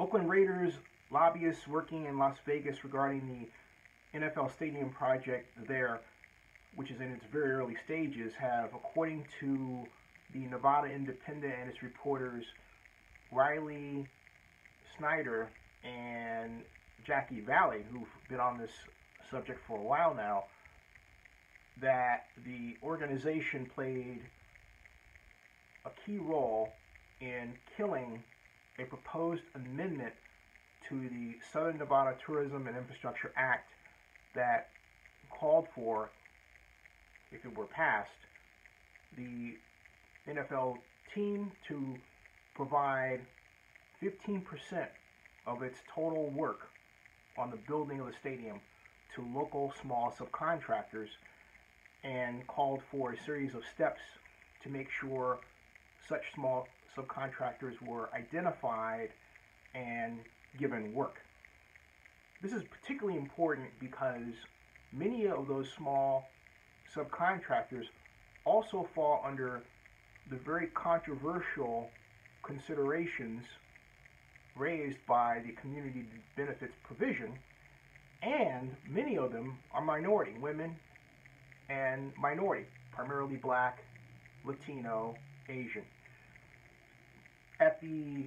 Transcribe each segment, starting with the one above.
Oakland Raiders lobbyists working in Las Vegas regarding the NFL stadium project there, which is in its very early stages, have, according to the Nevada Independent and its reporters Riley Snyder and Jackie Valley, who've been on this subject for a while now, that the organization played a key role in killing a proposed amendment to the Southern Nevada Tourism and Infrastructure Act that called for, if it were passed, the NFL team to provide 15% of its total work on the building of the stadium to local small subcontractors, and called for a series of steps to make sure such small subcontractors were identified and given work. This is particularly important because many of those small subcontractors also fall under the very controversial considerations raised by the community benefits provision, and many of them are minority, women and minority, primarily Black, Latino, Asian. At the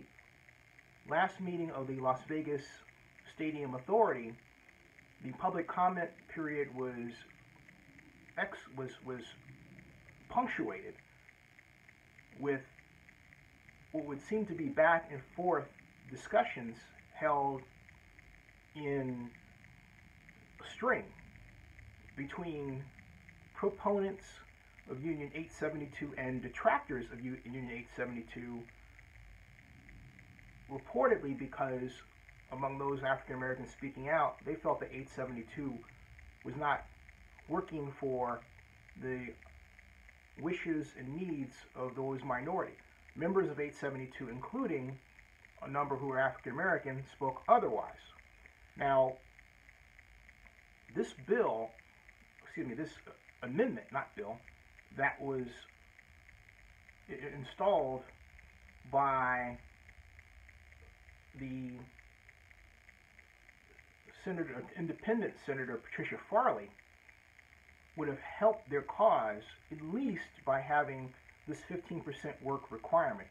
last meeting of the Las Vegas Stadium Authority, the public comment period was punctuated with what would seem to be back and forth discussions held in a string between proponents of Union 872 and detractors of Union 872, reportedly because among those African Americans speaking out, they felt that 872 was not working for the wishes and needs of those minority. Members of 872, including a number who were African American, spoke otherwise. Now, this bill, this amendment, not bill, that was installed by the independent Senator Patricia Farley, would have helped their cause at least by having this 15% work requirement.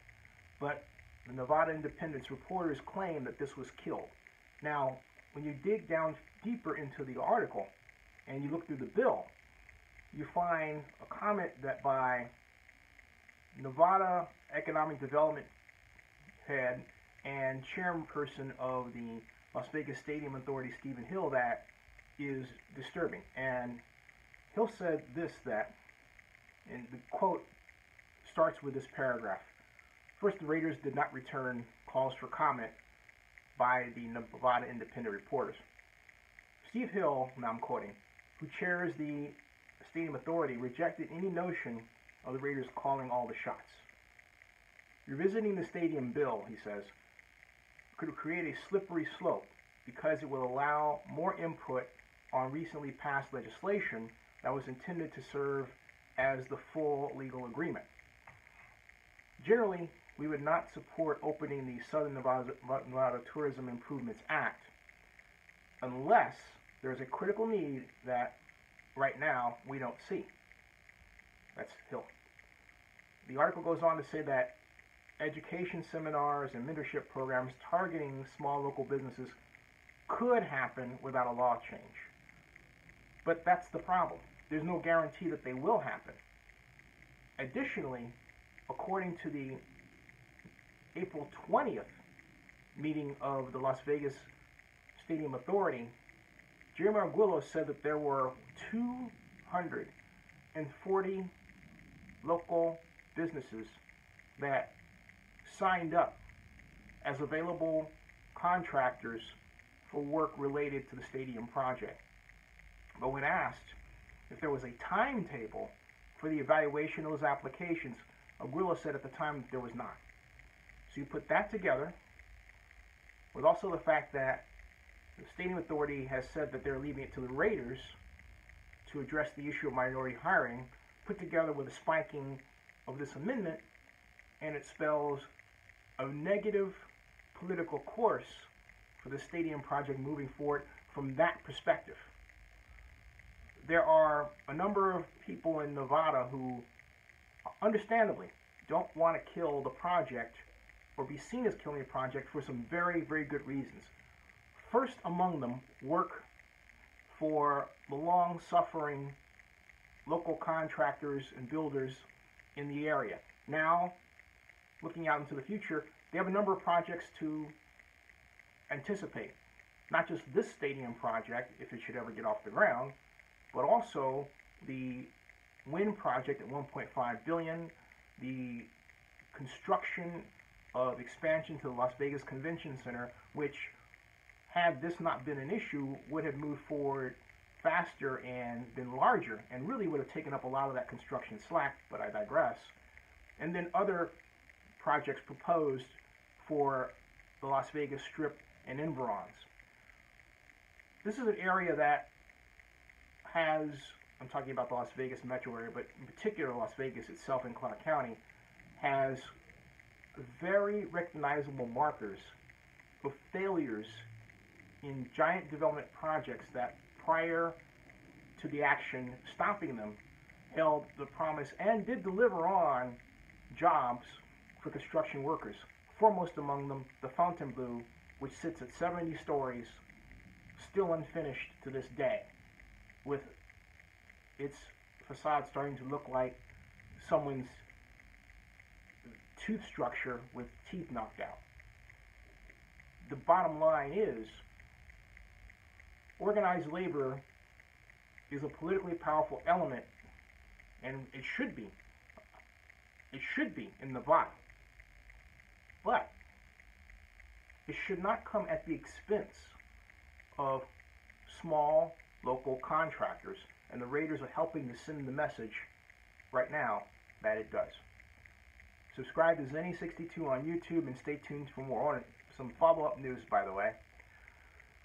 But the Nevada Independent's reporters claim that this was killed. Now, when you dig down deeper into the article and you look through the bill, you find a comment that by Nevada Economic Development Head and chairperson of the Las Vegas Stadium Authority, Stephen Hill, that is disturbing. And Hill said this, that, and the quote starts with this paragraph. First, the Raiders did not return calls for comment by the Nevada Independent reporters. Steve Hill, now I'm quoting, who chairs the Stadium Authority, rejected any notion of the Raiders calling all the shots. Revisiting the stadium bill, he says, could create a slippery slope because it will allow more input on recently passed legislation that was intended to serve as the full legal agreement. Generally, we would not support opening the Southern Nevada Tourism Improvements Act unless there is a critical need that right now we don't see. That's Hill. The article goes on to say that education seminars and mentorship programs targeting small local businesses could happen without a law change. But that's the problem. There's no guarantee that they will happen. Additionally, according to the April 20th meeting of the Las Vegas Stadium Authority, Jeremy Arguello said that there were 240 local businesses that signed up as available contractors for work related to the stadium project. But when asked if there was a timetable for the evaluation of those applications, Arguello said at the time that there was not. So you put that together with also the fact that the Stadium Authority has said that they're leaving it to the Raiders to address the issue of minority hiring, put together with the spiking of this amendment, and it spells a negative political course for the stadium project moving forward from that perspective. There are a number of people in Nevada who, understandably, don't want to kill the project or be seen as killing the project for some very, very good reasons. First among them, work for the long-suffering local contractors and builders in the area. Now, looking out into the future, they have a number of projects to anticipate. Not just this stadium project, if it should ever get off the ground, but also the wind project at $1.5 billion, the construction of expansion to the Las Vegas Convention Center, which, had this not been an issue, would have moved forward faster and been larger, and really would have taken up a lot of that construction slack, but I digress. And then other projects proposed for the Las Vegas Strip and environs. This is an area that has, I'm talking about the Las Vegas metro area, but in particular Las Vegas itself in Clark County, has very recognizable markers of failures in giant development projects that, prior to the action stopping them, held the promise and did deliver on jobs for construction workers. Foremost among them, the Fontainebleau, which sits at 70 stories, still unfinished to this day, with its facade starting to look like someone's tooth structure with teeth knocked out. The bottom line is, organized labor is a politically powerful element, and it should be. It should be in Nevada. But it should not come at the expense of small local contractors, and the Raiders are helping to send the message right now that it does. Subscribe to Zenny62 on YouTube and stay tuned for more on it. Some follow-up news, by the way.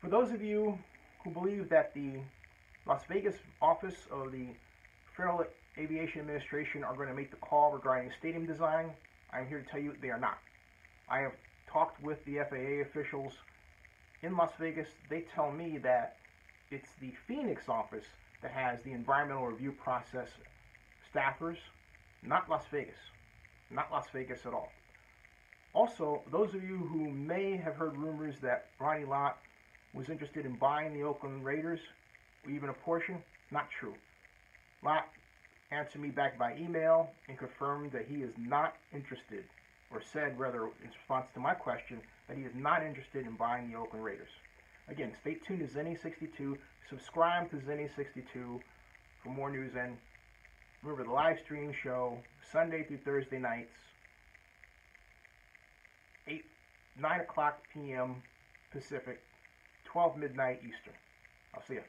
For those of you who believe that the Las Vegas office of the Federal Aviation Administration are going to make the call regarding stadium design, I'm here to tell you they are not. I have talked with the FAA officials in Las Vegas. They tell me that it's the Phoenix office that has the environmental review process staffers, not Las Vegas. Not Las Vegas at all. Also, those of you who may have heard rumors that Ronnie Lott was interested in buying the Oakland Raiders, or even a portion, not true. Lott answered me back by email and confirmed that he is not interested, or said rather in response to my question, that he is not interested in buying the Oakland Raiders. Again, stay tuned to Zenny62, subscribe to Zenny62 for more news, and remember the live stream show, Sunday through Thursday nights, 9 o'clock p.m. Pacific, 12 midnight Eastern. I'll see you.